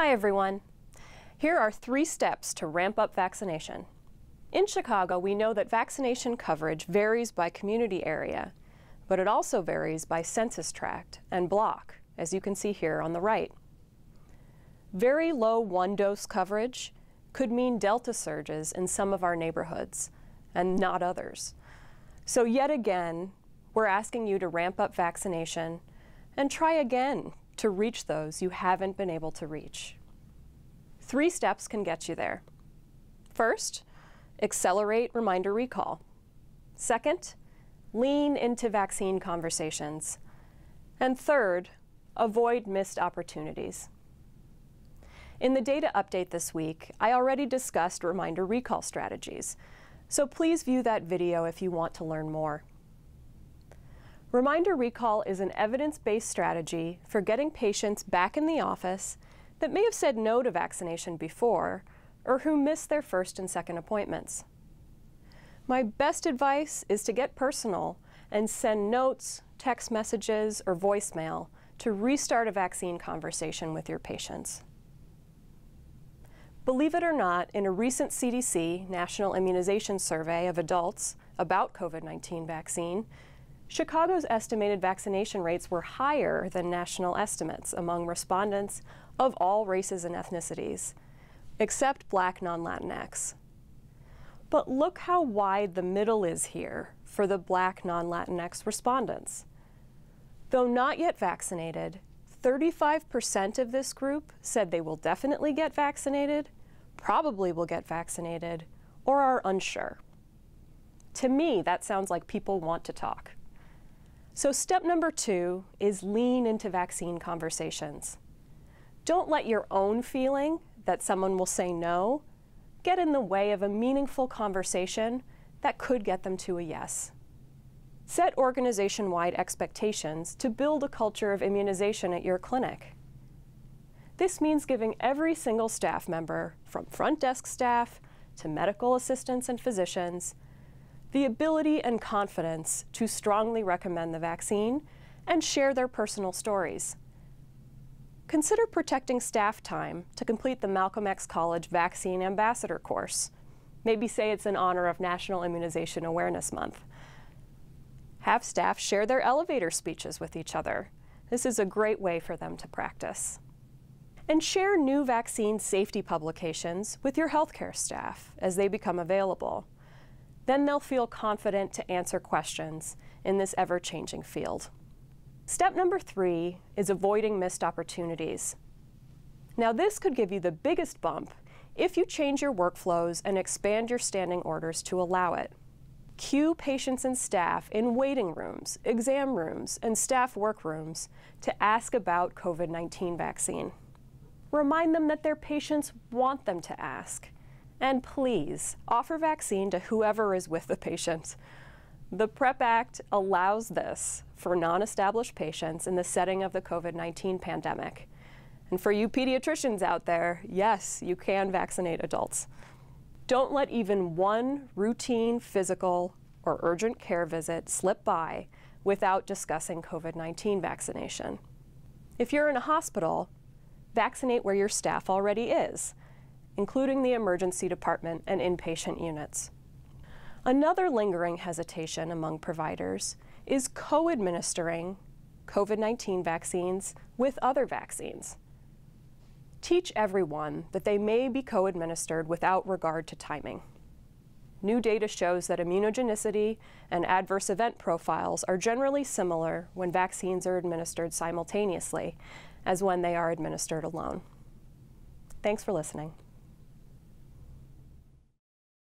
Hi everyone. Here are 3 steps to ramp up vaccination. In Chicago, we know that vaccination coverage varies by community area, but it also varies by census tract and block, as you can see here on the right. Very low 1-dose coverage could mean Delta surges in some of our neighborhoods and not others. So yet again, we're asking you to ramp up vaccination and try again to reach those you haven't been able to reach. 3 steps can get you there. First, accelerate reminder recall. Second, lean into vaccine conversations. And third, avoid missed opportunities. In the data update this week, I already discussed reminder recall strategies, so please view that video if you want to learn more. Reminder recall is an evidence-based strategy for getting patients back in the office that may have said no to vaccination before or who missed their first and second appointments. My best advice is to get personal and send notes, text messages, or voicemail to restart a vaccine conversation with your patients. Believe it or not, in a recent CDC National Immunization Survey of adults about COVID-19 vaccine, Chicago's estimated vaccination rates were higher than national estimates among respondents of all races and ethnicities, except Black non-Latinx. But look how wide the middle is here for the Black non-Latinx respondents. Though not yet vaccinated, 35% of this group said they will definitely get vaccinated, probably will get vaccinated, or are unsure. To me, that sounds like people want to talk. So step number 2 is lean into vaccine conversations. Don't let your own feeling that someone will say no get in the way of a meaningful conversation that could get them to a yes. Set organization-wide expectations to build a culture of immunization at your clinic. This means giving every single staff member, from front desk staff to medical assistants and physicians, the ability and confidence to strongly recommend the vaccine and share their personal stories. Consider protecting staff time to complete the Malcolm X College Vaccine Ambassador course. Maybe say it's in honor of National Immunization Awareness Month. Have staff share their elevator speeches with each other. This is a great way for them to practice. And share new vaccine safety publications with your healthcare staff as they become available. Then they'll feel confident to answer questions in this ever-changing field. Step number 3 is avoiding missed opportunities. Now this could give you the biggest bump if you change your workflows and expand your standing orders to allow it. Queue patients and staff in waiting rooms, exam rooms, and staff workrooms to ask about COVID-19 vaccine. Remind them that their patients want them to ask. And please, offer vaccine to whoever is with the patient. The PrEP Act allows this for non-established patients in the setting of the COVID-19 pandemic. And for you pediatricians out there, yes, you can vaccinate adults. Don't let even one routine physical or urgent care visit slip by without discussing COVID-19 vaccination. If you're in a hospital, vaccinate where your staff already is, including the emergency department and inpatient units. Another lingering hesitation among providers is co-administering COVID-19 vaccines with other vaccines. Teach everyone that they may be co-administered without regard to timing. New data shows that immunogenicity and adverse event profiles are generally similar when vaccines are administered simultaneously as when they are administered alone. Thanks for listening.